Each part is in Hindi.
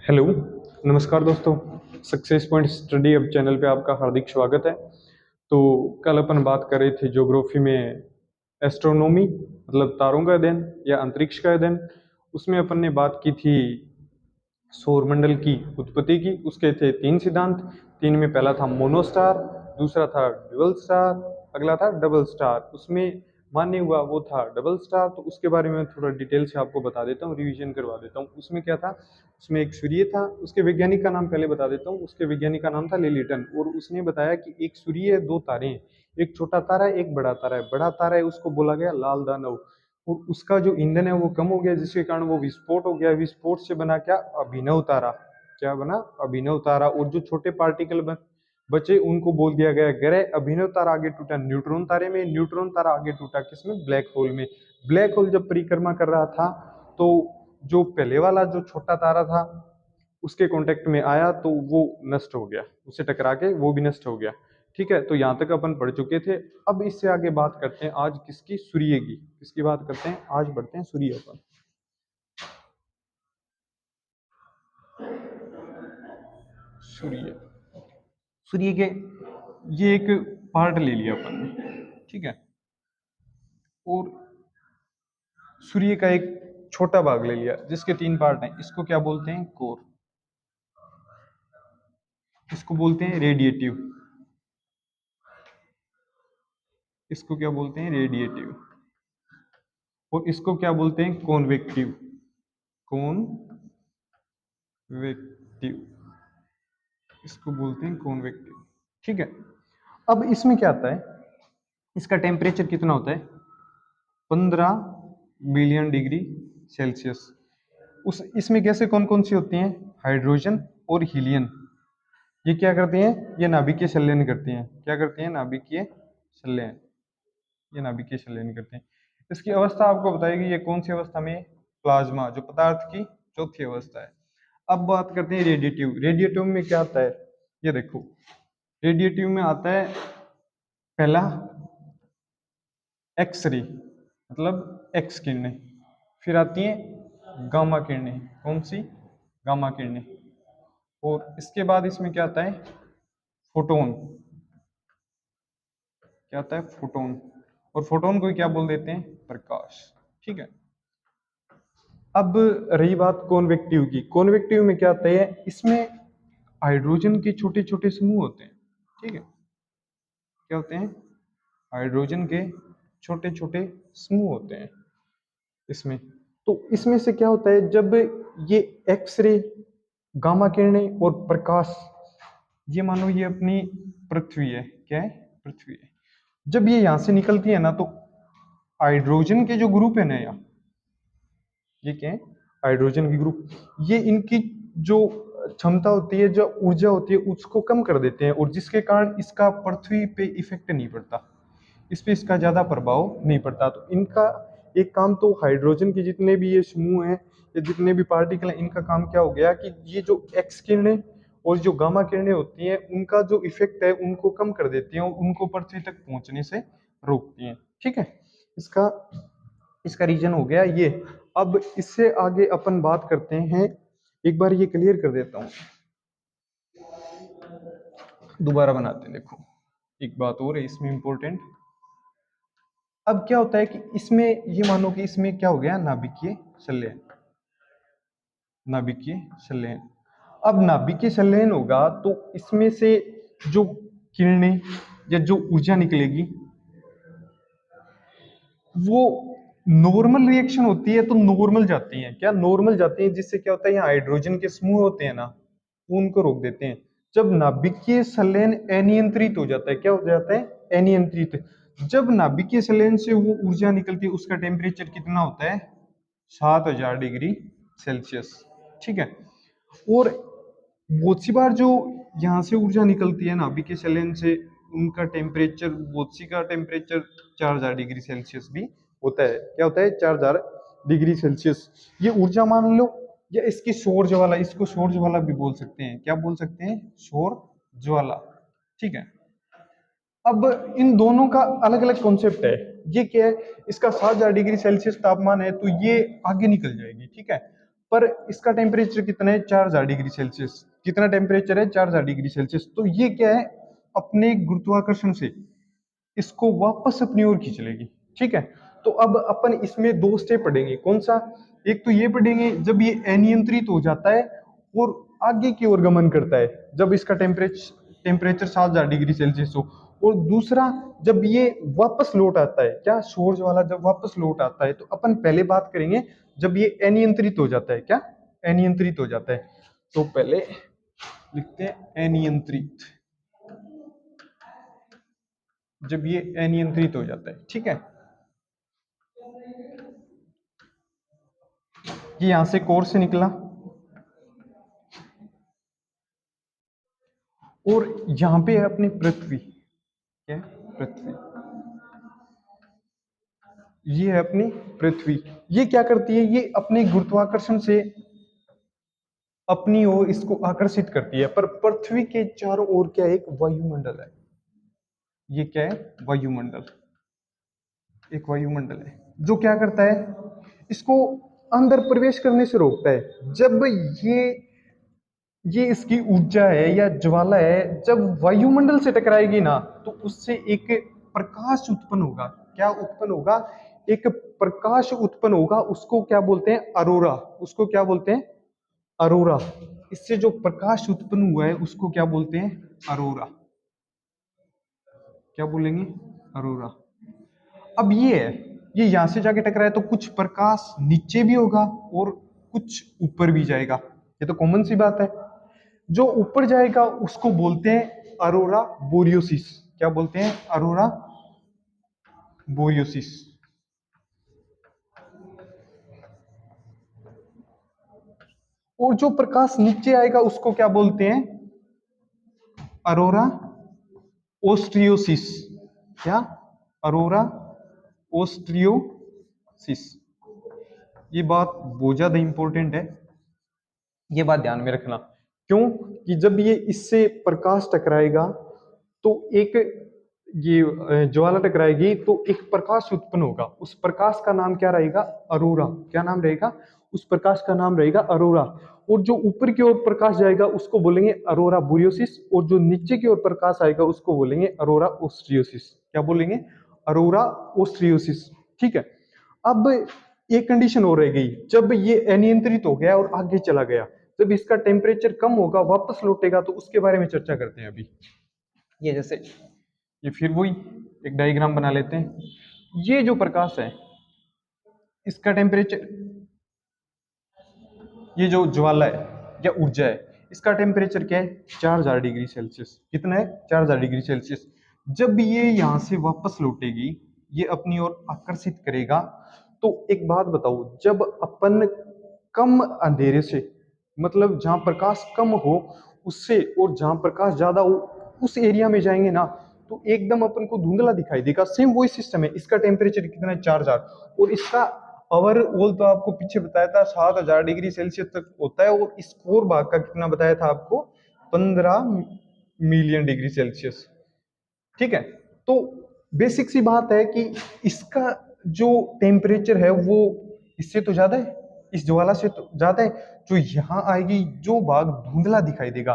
हेलो, नमस्कार दोस्तों। सक्सेस पॉइंट स्टडी अब चैनल पे आपका हार्दिक स्वागत है। तो कल अपन बात कर रहे थे ज्योग्राफी में एस्ट्रोनॉमी मतलब तारों का अध्ययन या अंतरिक्ष का अध्ययन। उसमें अपन ने बात की थी सौरमंडल की उत्पत्ति की। उसके थे 3 सिद्धांत। 3 में पहला था मोनोस्टार, दूसरा था ड्यूअल स्टार, अगला था डबल स्टार। उसमें मान्य हुआ वो था डबल स्टार। तो उसके बारे में थोड़ा डिटेल से आपको बता देता हूँ, रिवीजन करवा देता हूँ। उसमें क्या था, उसमें एक सूर्य था। उसके वैज्ञानिक का नाम पहले बता देता हूँ। उसके वैज्ञानिक का नाम था लेलिटन, और उसने बताया कि एक सूर्य है, 2 तारे हैं, एक छोटा तारा है, एक बड़ा तारा है। बड़ा तारा है उसको बोला गया लाल दानव, और उसका जो ईंधन है वो कम हो गया, जिसके कारण वो विस्फोट हो गया। विस्फोट से बना क्या, अभिनव तारा। क्या बना, अभिनव तारा। और जो छोटे पार्टिकल बचे उनको बोल दिया गया ग्रह। अभिनव तारा आगे टूटा न्यूट्रॉन तारे में, न्यूट्रॉन तारा आगे टूटा किसमें, ब्लैक होल में। ब्लैक होल जब परिक्रमा कर रहा था तो जो पहले वाला जो छोटा तारा था उसके कांटेक्ट में आया तो वो नष्ट हो गया, उससे टकरा के वो भी नष्ट हो गया। ठीक है, तो यहाँ तक अपन पढ़ चुके थे। अब इससे आगे बात करते हैं आज किसकी, सूर्य की। किसकी बात करते हैं आज, बढ़ते हैं सूर्य पर। सूर्य, सूर्य के ये एक पार्ट ले लिया अपन ने, ठीक है। और सूर्य का एक छोटा भाग ले लिया जिसके 3 पार्ट हैं। इसको क्या बोलते हैं, कोर। इसको बोलते हैं रेडिएटिव। इसको क्या बोलते हैं, रेडिएटिव। और इसको क्या बोलते हैं, कॉन्वेक्टिव। कॉन्वेक्टिव, इसको बोलते हैं कॉन्वेक्टिव। ठीक है। अब इसमें क्या आता है, इसका टेम्परेचर कितना होता है, 15 बिलियन डिग्री सेल्सियस। उस इसमें गैसें कौन कौन सी होती हैं, हाइड्रोजन और हीलियम। ये क्या करते हैं, ये नाभिकीय संलयन करते हैं। क्या करते हैं, नाभिकीय संलयन। ये नाभिकीय संलयन करते हैं। इसकी अवस्था आपको बताएगी ये कौन सी अवस्था में, प्लाज्मा, जो पदार्थ की चौथी अवस्था है। अब बात करते हैं रेडिएटिव। रेडिएटिव में क्या आता है, ये देखो। रेडिएटिव में आता है पहला एक्स रे, मतलब एक्स किरणें। फिर आती हैं गामा किरणें। कौन सी, गामा किरणें। और इसके बाद इसमें क्या आता है, फोटोन। क्या आता है, फोटोन। और फोटोन को क्या बोल देते हैं, प्रकाश। ठीक है। अब रही बात कॉन्वेक्टिव की। कॉन्वेक्टिव में क्या आता है, इसमें हाइड्रोजन के छोटे छोटे समूह होते हैं। ठीक है, क्या होते हैं, हाइड्रोजन के छोटे छोटे समूह होते हैं इसमें। तो इसमें से क्या होता है, जब ये एक्सरे, गामा किरणें और प्रकाश, ये मानो ये अपनी पृथ्वी है, क्या है, पृथ्वी है। जब ये यहां से निकलती है ना, तो हाइड्रोजन के जो ग्रुप है ना, ये क्या है, हाइड्रोजन की ग्रुप, ये इनकी जो क्षमता होती है, जो ऊर्जा होती है, उसको कम कर देते हैं। और जिसके कारण इसका पृथ्वी पे इफेक्ट नहीं पड़ता, इस पे इसका ज्यादा प्रभाव नहीं पड़ता। तो इनका एक काम, तो हाइड्रोजन के जितने भी ये समूह हैं या जितने भी पार्टिकल हैं, इनका काम क्या हो गया कि ये जो एक्स किरणें और जो गामा किरणें होती हैं उनका जो इफेक्ट है उनको कम कर देती हैं और उनको पृथ्वी तक पहुंचने से रोकती हैं। ठीक है, इसका इसका रीजन हो गया ये। अब इससे आगे अपन बात करते हैं, एक बार ये क्लियर कर देता हूं, दोबारा बनाते हैं। देखो, एक बात और है इसमें इंपॉर्टेंट। अब क्या होता है कि इसमें ये मानो कि इसमें क्या हो गया, नाभिकीय संलयन। नाभिकीय संलयन। अब नाभिकीय संलयन होगा तो इसमें से जो किरणें या जो ऊर्जा निकलेगी वो नॉर्मल रिएक्शन होती है, तो नॉर्मल जाती है। क्या, नॉर्मल जाती है। जिससे क्या होता है, यहाँ हाइड्रोजन के समूह होते हैं ना, वो उनको रोक देते हैं। जब नाभिकीय संलयन अनियंत्रित हो जाता है, क्या हो जाता है, अनियंत्रित। जब नाभिकीय संलयन से वो ऊर्जा निकलती है, उसका टेम्परेचर कितना होता है, 7000 डिग्री सेल्सियस। ठीक है। और बहुत सी बार जो यहाँ से ऊर्जा निकलती है नाभिकीय संलयन से, उनका टेम्परेचर, बहुत सी का टेम्परेचर 4000 डिग्री सेल्सियस भी होता है। क्या होता है, 4000 डिग्री सेल्सियस। ये ऊर्जा मान लो, या इसकी सौर ज्वाला, इसको सौर ज्वाला भी बोल सकते हैं। क्या बोल सकते हैं, सौर ज्वाला। ठीक है। अब इन दोनों का अलग अलग कॉन्सेप्ट है। ये क्या है, इसका 7000 डिग्री सेल्सियस तापमान है तो ये आगे निकल जाएगी। ठीक है। पर इसका टेम्परेचर कितना है, 4000 डिग्री सेल्सियस। कितना टेम्परेचर है, 4000 डिग्री सेल्सियस। तो ये क्या है, अपने गुरुत्वाकर्षण से इसको वापस अपनी ओर खींच लेगी। ठीक है, तो अब अपन इसमें दो स्टेप पढ़ेंगे। कौन सा, एक तो ये पढ़ेंगे जब ये अनियंत्रित हो जाता है और आगे की ओर गमन करता है, जब इसका टेम्परेचर 7000 डिग्री सेल्सियस हो। और दूसरा, जब ये वापस लौट आता है, क्या सोर्स वाला जब वापस लौट आता है, तो अपन पहले बात करेंगे जब ये अनियंत्रित हो जाता है। क्या अनियंत्रित हो जाता है, तो पहले लिखते हैं अनियंत्रित, जब ये अनियंत्रित हो जाता है। ठीक है, ये यहां से कोर से निकला और यहां पे है अपनी पृथ्वी। क्या है? पृथ्वी, ये है अपनी पृथ्वी। ये क्या करती है, ये अपने गुरुत्वाकर्षण से अपनी ओर इसको आकर्षित करती है। पर पृथ्वी के चारों ओर क्या है, एक वायुमंडल है। ये क्या है, वायुमंडल, एक वायुमंडल है जो क्या करता है, इसको अंदर प्रवेश करने से रोकता है। जब ये इसकी ऊर्जा है या ज्वाला है, जब वायुमंडल से टकराएगी ना, तो उससे एक प्रकाश उत्पन्न होगा। क्या उत्पन्न होगा, एक प्रकाश उत्पन्न होगा। उसको क्या बोलते हैं, अरोरा। उसको क्या बोलते हैं, अरोरा। इससे जो प्रकाश उत्पन्न हुआ है उसको क्या बोलते हैं, अरोरा। क्या बोलेंगे, अरोरा। अब ये है, ये यहां से जाके टकराए तो कुछ प्रकाश नीचे भी होगा और कुछ ऊपर भी जाएगा। ये तो कॉमन सी बात है। जो ऊपर जाएगा उसको बोलते हैं अरोरा बोरियोसिस। क्या बोलते हैं, अरोरा बोरियोसिस। और जो प्रकाश नीचे आएगा उसको क्या बोलते हैं, अरोरा ओस्ट्रियोसिस। क्या, अरोरा ओस्ट्रियोसिस। ये बात बहुत ज्यादा इंपॉर्टेंट है, ये बात ध्यान में रखना। क्यों, कि जब ये इससे प्रकाश टकराएगा तो एक ये ज्वाला टकराएगी तो एक प्रकाश उत्पन्न होगा। उस प्रकाश का नाम क्या रहेगा, अरोरा। क्या नाम रहेगा, उस प्रकाश का नाम रहेगा अरोरा। और जो ऊपर की ओर प्रकाश जाएगा उसको बोलेंगे अरोरा बोरियोसिस, और जो नीचे की ओर प्रकाश आएगा उसको बोलेंगे अरोरा ओस्ट्रियोसिस। क्या बोलेंगे, अरोरा ओस्ट्रियोसिस। ठीक है, अब एक कंडीशन हो रह गई, जब ये अनियंत्रित हो गया और आगे चला गया, जब इसका टेम्परेचर कम होगा, वापस लौटेगा, तो उसके बारे में चर्चा करते हैं अभी। ये जैसे, ये फिर वही एक डायग्राम बना लेते हैं। ये जो प्रकाश है, इसका टेम्परेचर, ये जो ज्वाला है या ऊर्जा है, इसका टेम्परेचर क्या है, 4000 डिग्री सेल्सियस। कितना है, 4000 डिग्री सेल्सियस। जब ये यहां से वापस लौटेगी, ये अपनी ओर आकर्षित करेगा। तो एक बात बताओ, जब अपन कम अंधेरे से, मतलब जहां प्रकाश कम हो उससे, और जहां प्रकाश ज्यादा हो उस एरिया में जाएंगे ना, तो एकदम अपन को धुंधला दिखाई देगा। सेम वही सिस्टम है। इसका टेम्परेचर कितना है, 4000, और इसका ओवरऑल तो आपको पीछे बताया था 7000 डिग्री सेल्सियस तक होता है। और स्कोर भाग का कितना बताया था आपको, 15 मिलियन डिग्री सेल्सियस। ठीक है, तो बेसिक सी बात है कि इसका जो टेम्परेचर है वो इससे तो ज्यादा है, इस ज्वाला से तो ज्यादा है। जो यहाँ आएगी, जो भाग धुंधला दिखाई देगा,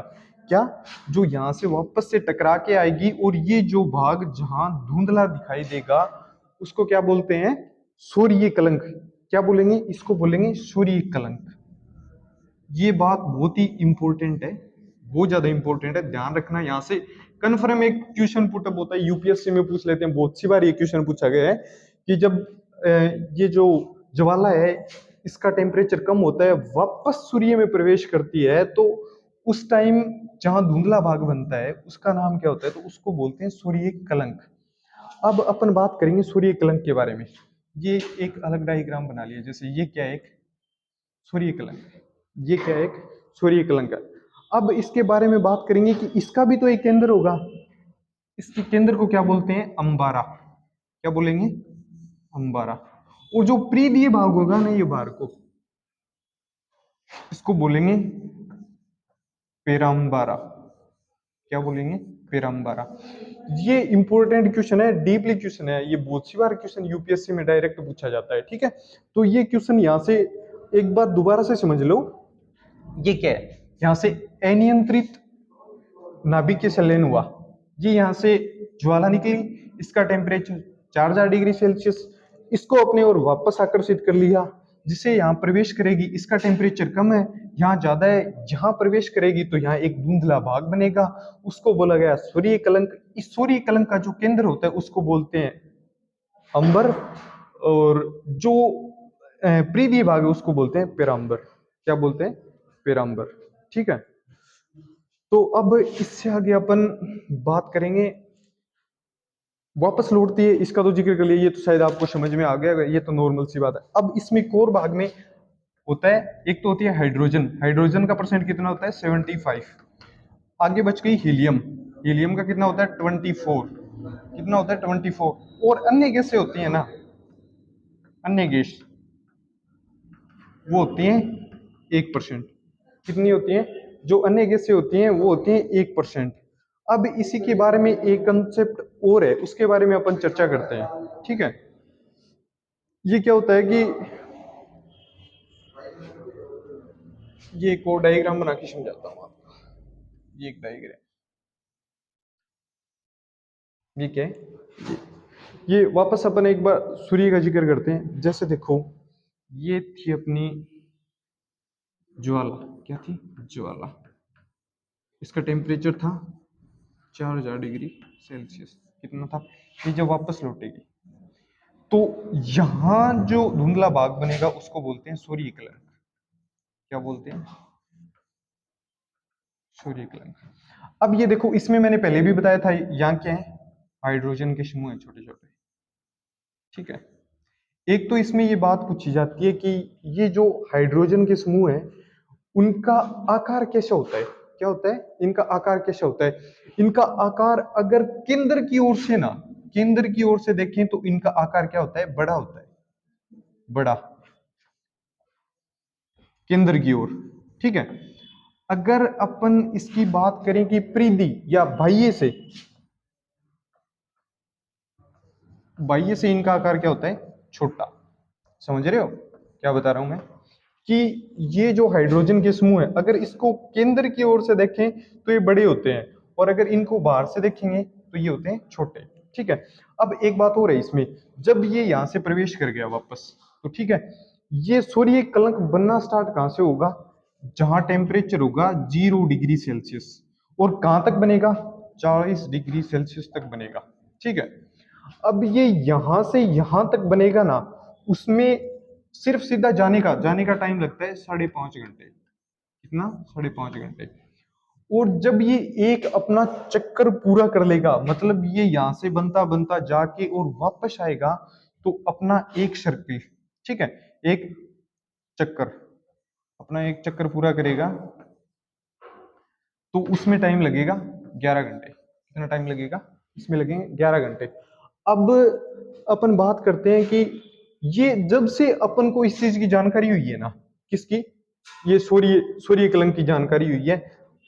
क्या, जो यहां से वापस से टकरा के आएगी, और ये जो भाग जहां धुंधला दिखाई देगा उसको क्या बोलते हैं, सूर्य कलंक। क्या बोलेंगे, इसको बोलेंगे सूर्य कलंक। ये बात बहुत ही इंपॉर्टेंट है, बहुत ज्यादा इंपॉर्टेंट है, ध्यान रखना। यहाँ से कन्फर्म एक क्वेश्चन पुटअप होता है, यूपीएससी में पूछ लेते हैं, बहुत सी बार ये क्वेश्चन पूछा गया है कि जब ये जो ज्वाला है इसका टेम्परेचर कम होता है, वापस सूर्य में प्रवेश करती है, तो उस टाइम जहां धुंधला भाग बनता है उसका नाम क्या होता है, तो उसको बोलते हैं सूर्य कलंक। अब अपन बात करेंगे सूर्य कलंक के बारे में। ये एक अलग डायग्राम बना लिया, जैसे ये क्या है, एक सूर्य कलंक। ये क्या है, एक सूर्य कलंक है। अब इसके बारे में बात करेंगे कि इसका भी तो एक केंद्र होगा। इसके केंद्र को क्या बोलते हैं, अंबारा। क्या बोलेंगे, अंबारा। और जो परिधीय भाग होगा ना, ये भाग को, इसको बोलेंगे पेराम्बारा। क्या बोलेंगे, पेराम्बारा। ये इंपॉर्टेंट क्वेश्चन है, डीपली क्वेश्चन है, ये बहुत सी बार क्वेश्चन यूपीएससी में डायरेक्ट पूछा जाता है। ठीक है, तो ये क्वेश्चन यहाँ से एक बात दोबारा से समझ लो, ये क्या है, यहां से अनियंत्रित नाभिक के संलयन हुआ, ये यहां से ज्वाला निकली, इसका टेम्परेचर 4000 डिग्री सेल्सियस, इसको अपने ओर वापस आकर्षित कर लिया, जिसे यहाँ प्रवेश करेगी, इसका टेम्परेचर कम है, यहाँ ज्यादा है, यहाँ प्रवेश करेगी तो यहाँ एक धुंधला भाग बनेगा, उसको बोला गया सूर्य कलंक। इस सूर्य कलंक का जो केंद्र होता है उसको बोलते हैं अंबर, और जो परिधीय भाग है उसको बोलते हैं पेराम्बर। क्या बोलते हैं? पेराम्बर। ठीक है, तो अब इससे आगे अपन बात करेंगे, वापस लौटती है, इसका तो जिक्र कर लिया, ये तो शायद आपको समझ में आ गया, ये तो नॉर्मल सी बात है। अब इसमें कोर भाग में होता है, एक तो होती है हाइड्रोजन, हाइड्रोजन का परसेंट कितना होता है? 75। आगे बच गई हीलियम, हीलियम का कितना होता है? 24। कितना होता है? 24। और अन्य गैसें होती है ना, अन्य गैस वो होती हैं 1%। कितनी होती हैं? जो अन्य गैसें होती हैं वो होती हैं 1%। अब इसी के बारे में एक कंसेप्ट और है, उसके बारे में अपन चर्चा करते हैं। ठीक है, ये क्या होता है कि ये एक और डायग्राम बना के समझाता हूँ आपको। ये एक डायग्राम, ये क्या है? ये वापस अपन एक बार सूर्य का जिक्र करते हैं। जैसे देखो, ये थी अपनी ज्वाला, क्या थी? ज्वाला। इसका टेम्परेचर था 4000 डिग्री सेल्सियस। कितना था? ये जब वापस लौटेगी तो यहां जो धुंधला भाग बनेगा उसको बोलते हैं सूर्य कलंक। क्या बोलते हैं? सूर्य कलंक। अब ये देखो, इसमें मैंने पहले भी बताया था, यहाँ क्या है? हाइड्रोजन के समूह है छोटे छोटे। ठीक है, एक तो इसमें ये बात पूछी जाती है कि ये जो हाइड्रोजन के समूह है उनका आकार कैसा होता है? क्या होता है? इनका आकार कैसा होता है? इनका आकार अगर केंद्र की ओर से ना, केंद्र की ओर से देखें तो इनका आकार क्या होता है? बड़ा होता है, बड़ा, केंद्र की ओर। ठीक है, अगर अपन इसकी बात करें कि परिधि या बाह्य से, बाह्य से इनका आकार क्या होता है? छोटा। समझ रहे हो क्या बता रहा हूं मैं? कि ये जो हाइड्रोजन के समूह है, अगर इसको केंद्र की ओर से देखें तो ये बड़े होते हैं, और अगर इनको बाहर से देखेंगे तो ये होते हैं छोटे। ठीक है, अब एक बात और है इसमें, जब ये यहां से प्रवेश कर गया वापस, तो ठीक है, ये सूर्य कलंक बनना स्टार्ट कहां से होगा? जहां टेम्परेचर होगा 0 डिग्री सेल्सियस, और कहां तक बनेगा? 40 डिग्री सेल्सियस तक बनेगा। ठीक है, अब ये यहां से यहां तक बनेगा ना, उसमें सिर्फ सीधा जाने का टाइम लगता है 5.5 घंटे। कितना? 5.5 घंटे। और जब ये एक अपना चक्कर पूरा कर लेगा, मतलब ये यहां से बनता बनता जाके और वापस आएगा, तो अपना एक सर्किल, ठीक है, एक चक्कर, अपना एक चक्कर पूरा करेगा तो उसमें टाइम लगेगा 11 घंटे। कितना टाइम लगेगा? इसमें लगेंगे 11 घंटे। अब अपन बात करते हैं कि ये जब से अपन को इस चीज की जानकारी हुई है ना, किसकी? ये सूर्य सूर्य कलंक की जानकारी हुई है,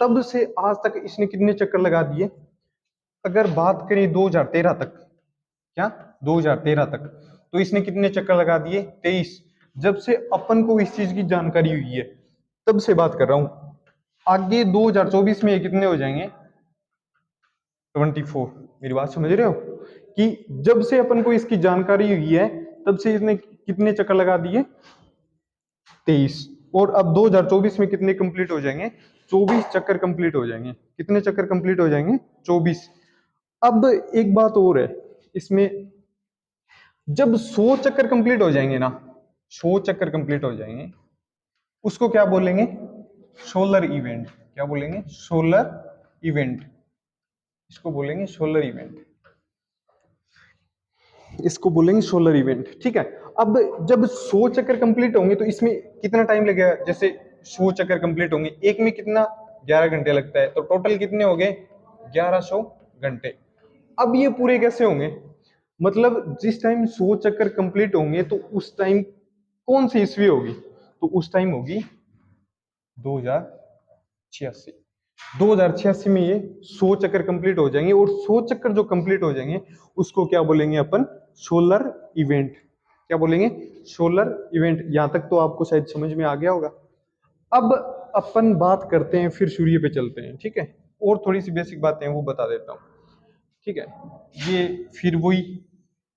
तब से आज तक इसने कितने चक्कर लगा दिए? अगर बात करें 2013 तक, क्या 2013 तक, तो इसने कितने चक्कर लगा दिए? 23। जब से अपन को इस चीज की जानकारी हुई है तब से बात कर रहा हूं। आगे 2024 में ये कितने हो जाएंगे? 24। मेरी बात समझ रहे हो कि जब से अपन को इसकी जानकारी हुई है तब से इसने कितने चक्कर लगा दिए? 23। और अब 2024 में कितने कंप्लीट हो जाएंगे? 24 चक्कर कंप्लीट हो जाएंगे। कितने चक्कर कंप्लीट हो जाएंगे? 24। अब एक बात और है इसमें, जब 100 चक्कर कंप्लीट हो जाएंगे ना, 100 चक्कर कंप्लीट हो जाएंगे, उसको क्या बोलेंगे? Solar event. क्या बोलेंगे? Solar event. इसको बोलेंगे सोलर इवेंट, इसको बोलेंगे सोलर इवेंट। ठीक है, अब जब 100 चक्कर कंप्लीट होंगे तो इसमें कितना टाइम लगेगा? जैसे 100 चक्कर कंप्लीट होंगे, एक में कितना? 11 घंटे लगता है, तो टोटल कितने हो गए? 1100 घंटे। अब ये पूरे कैसे होंगे? मतलब जिस टाइम 100 चक्कर कंप्लीट होंगे तो उस टाइम कौन सी ईस्वी होगी? तो उस टाइम होगी 2086। 2086 में ये 100 चक्कर कंप्लीट हो जाएंगे, और 100 चक्कर जो कंप्लीट हो जाएंगे उसको क्या बोलेंगे अपन? Solar event. क्या बोलेंगे, सोलर इवेंट। यहां तक तो आपको शायद समझ में आ गया होगा। अब अपन बात करते हैं, फिर सूर्य पे चलते हैं, ठीक है। और थोड़ी सी बेसिक बातें हैं वो बता देता हूँ, ठीक है। ये फिर वही,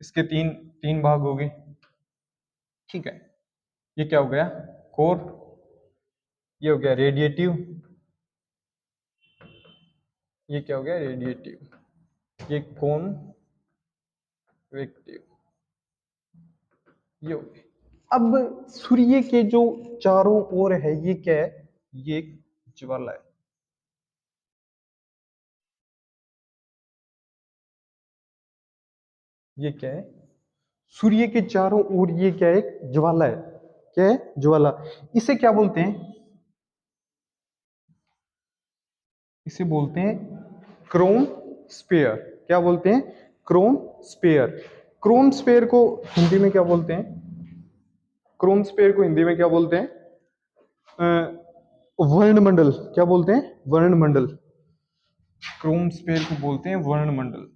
इसके तीन तीन भाग हो गए, ठीक है। ये क्या हो गया, कोर, ये हो गया रेडिएटिव, ये क्या हो गया रेडिएटिव, ये कॉन्वेक्टिव, ये हो गया। अब सूर्य के जो चारों ओर है ये क्या है, ये एक ज्वाला है। ये क्या है, सूर्य के चारों ओर ये क्या है, एक ज्वाला है। क्या है, ज्वाला। इसे क्या बोलते हैं, इसे बोलते हैं क्रोम स्पेयर। क्या बोलते हैं, क्रोम स्पेयर। क्रोम स्पेयर को हिंदी में क्या बोलते हैं, क्रोम स्पेयर को हिंदी में क्या बोलते हैं, वर्णमंडल। क्या बोलते हैं, वर्णमंडल। क्रोम स्पेयर को बोलते हैं वर्णमंडल,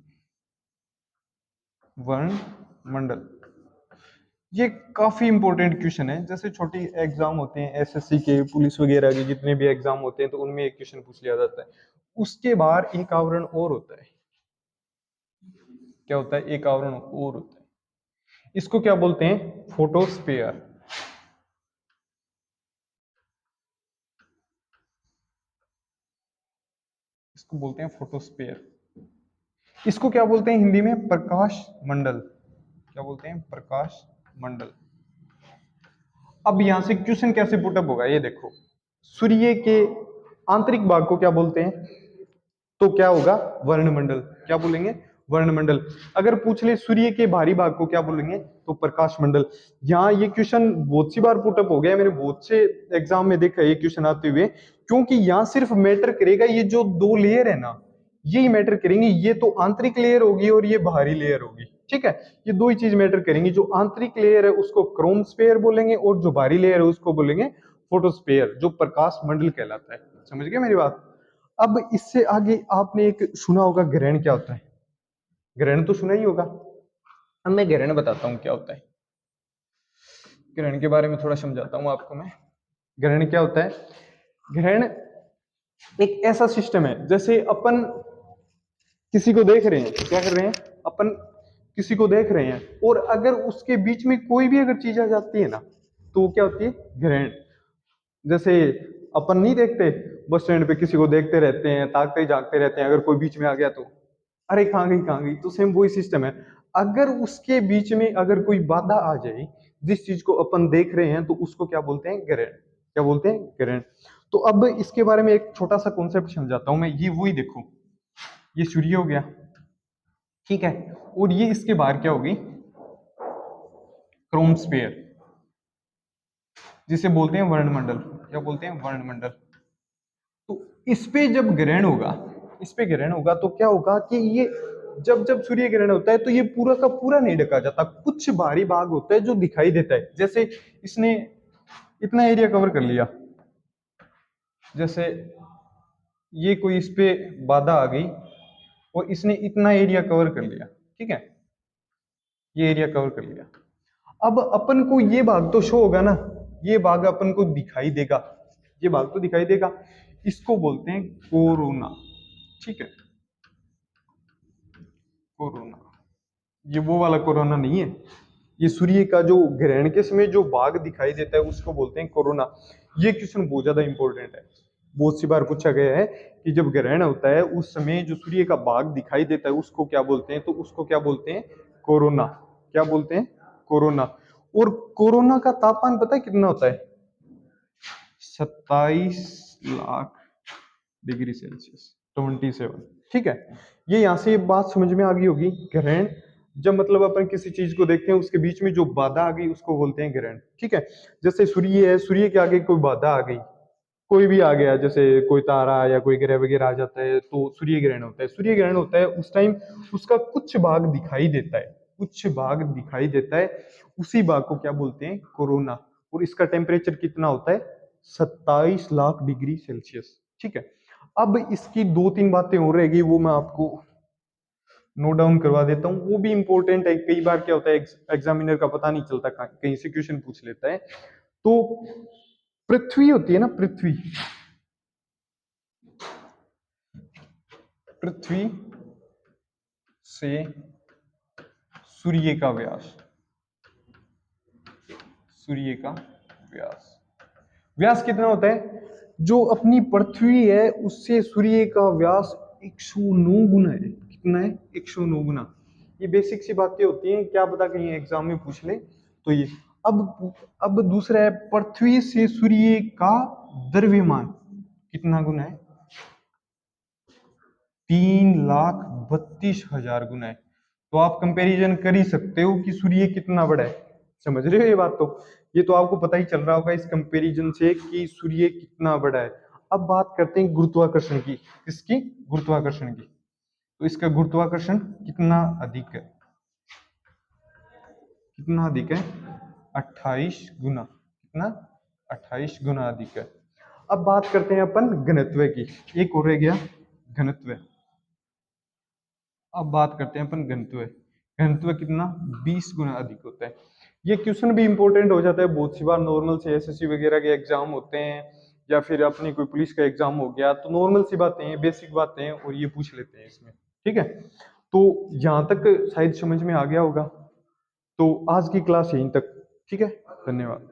वर्णमंडल। ये काफी इंपॉर्टेंट क्वेश्चन है, जैसे छोटी एग्जाम होते हैं एसएससी के, पुलिस वगैरह के, जितने भी एग्जाम होते हैं तो उनमें एक क्वेश्चन पूछ लिया जाता है। उसके बाहर एक आवरण और होता है, क्या होता है, एक आवरण और होता है। इसको क्या बोलते हैं, फोटोस्फीयर। इसको बोलते हैं फोटोस्फीयर। इसको क्या बोलते हैं हिंदी में, प्रकाश मंडल। क्या बोलते हैं, प्रकाश मंडल। अब यहां से क्वेश्चन कैसे पुटअप होगा, ये देखो। सूर्य के आंतरिक भाग को क्या बोलते हैं, तो क्या होगा, वर्णमंडल। क्या बोलेंगे, वर्णमंडल। अगर पूछ ले सूर्य के बाहरी भाग को क्या बोलेंगे, तो प्रकाश मंडल। यहाँ ये क्वेश्चन बहुत सी बार पुटअप हो गया, मैंने बहुत से एग्जाम में देखा ये क्वेश्चन आते हुए, क्योंकि यहाँ सिर्फ मैटर करेगा ये जो दो लेयर है ना, यही मैटर करेंगे। ये तो आंतरिक लेयर होगी और ये बाहरी लेयर होगी, ठीक है। ये दो ही चीज मैटर करेंगी। जो आंतरिक लेयर है उसको क्रोम स्पेयर बोलेंगे और जो बाहरी लेयर है उसको बोलेंगे फोटोस्फेयर, जो प्रकाश मंडल कहलाता है। समझ गए मेरी बात। अब इससे आगे आपने एक सुना होगा, ग्रहण क्या होता है। ग्रहण तो सुना ही होगा। अब मैं ग्रहण बताता हूँ क्या होता है, ग्रहण के बारे में थोड़ा समझाता हूँ आपको मैं। ग्रहण क्या होता है, ग्रहण एक ऐसा सिस्टम है, जैसे अपन किसी को देख रहे हैं, क्या कर रहे हैं, अपन किसी को देख रहे हैं, और अगर उसके बीच में कोई भी अगर चीज आ जाती है ना, तो वो क्या होती है, ग्रहण। जैसे अपन नहीं देखते, बस स्टैंड पे किसी को देखते रहते हैं, ताकते ही झांकते रहते हैं, अगर कोई बीच में आ गया तो अरे कहाँ गई कहाँ गई, तो सेम वही सिस्टम है। अगर उसके बीच में अगर कोई बाधा आ जाए, जिस चीज को अपन देख रहे हैं, तो उसको क्या बोलते हैं, ग्रहण। क्या बोलते हैं, ग्रहण। तो अब इसके बारे में एक छोटा सा कॉन्सेप्ट समझाता हूं मैं। ये वही देखो, ये सूर्य हो गया, ठीक है, और ये इसके बाहर क्या होगी, क्रोमस्फेयर, जिसे बोलते हैं वर्णमंडल। क्या बोलते हैं, वर्णमंडल। तो इस पे जब ग्रहण होगा, इस पे ग्रहण होगा तो क्या होगा कि ये जब जब सूर्य ग्रहण होता है तो ये पूरा का पूरा नहीं ढका जाता, कुछ भारी भाग होता है जो दिखाई देता है। जैसे इसने इतना एरिया कवर कर लिया, जैसे ये कोई इस पे बाधा आ गई और इसने इतना एरिया कवर कर लिया, ठीक है, ये एरिया कवर कर लिया। अब अपन को ये भाग तो शो होगा ना, ये भाग अपन को दिखाई देगा, ये भाग तो दिखाई देगा। इसको बोलते हैं कोरोना, ठीक है, कोरोना। ये वो वाला कोरोना नहीं है, ये सूर्य का जो ग्रहण के समय जो भाग दिखाई देता है उसको बोलते हैं कोरोना। ये क्वेश्चन बहुत ज्यादा इंपॉर्टेंट है, बहुत सी बार पूछा गया है कि जब ग्रहण होता है उस समय जो सूर्य का भाग दिखाई देता है उसको क्या बोलते हैं, तो उसको क्या बोलते हैं, कोरोना। क्या बोलते हैं, कोरोना। और कोरोना का तापमान पता है कितना होता है, 27 लाख डिग्री सेल्सियस, 27, ठीक है। ये यहां से ये बात समझ में आ गई होगी, ग्रहण जब मतलब अपन किसी चीज को देखते हैं उसके बीच में जो बाधा आ गई उसको बोलते हैं ग्रहण, ठीक है। जैसे सूर्य है, सूर्य के आगे कोई बाधा आ गई, कोई भी आ गया, जैसे कोई तारा या कोई ग्रह वगैरह आ जाता है तो सूर्य ग्रहण होता है। सूर्य ग्रहण होता है उस टाइम उसका कुछ भाग दिखाई देता है, कुछ भाग दिखाई देता है, उसी भाग को क्या बोलते हैं, कोरोना। और इसका टेम्परेचर कितना होता है, 27 लाख डिग्री सेल्सियस, ठीक है। अब इसकी दो तीन बातें और रहेगी, वो मैं आपको नोट डाउन करवा देता हूँ, वो भी इंपॉर्टेंट है। कई बार क्या होता है एग्जामिनर का पता नहीं चलता, कहीं से क्वेश्चन पूछ लेता है। तो पृथ्वी होती है ना, पृथ्वी, पृथ्वी से सूर्य का व्यास, सूर्य का व्यास, व्यास कितना होता है? जो अपनी पृथ्वी है उससे सूर्य का व्यास 109 गुना है। कितना है? 109 गुना। ये बेसिक सी बातें होती हैं, क्या पता कहीं एग्जाम में पूछ ले। तो ये अब दूसरा है, पृथ्वी से सूर्य का द्रव्यमान कितना गुना है? 3,32,000 गुना है। तो आप कंपैरिजन कर ही सकते हो कि सूर्य कितना बड़ा है। समझ रहे हो ये बात? तो ये तो आपको पता ही चल रहा होगा इस कंपैरिजन से कि सूर्य कितना बड़ा है। अब बात करते हैं गुरुत्वाकर्षण की। किसकी? गुरुत्वाकर्षण की। तो इसका गुरुत्वाकर्षण कितना अधिक है? कितना अधिक है? 28 गुना। कितना? 28 गुना अधिक है। अब बात करते हैं अपन घनत्व की। एक और रह गया घनत्व। अब बात करते हैं अपन घनत्व। घनत्व कितना? 20 गुना अधिक होता है। ये क्वेश्चन भी इंपॉर्टेंट हो जाता है बहुत सी बार। नॉर्मल से एसएससी वगैरह के एग्जाम होते हैं, या फिर अपनी कोई पुलिस का एग्जाम हो गया, तो नॉर्मल सी बातें हैं, बेसिक बातें हैं, और ये पूछ लेते हैं इसमें। ठीक है, तो यहाँ तक शायद समझ में आ गया होगा। तो आज की क्लास यहीं तक। ठीक है, धन्यवाद।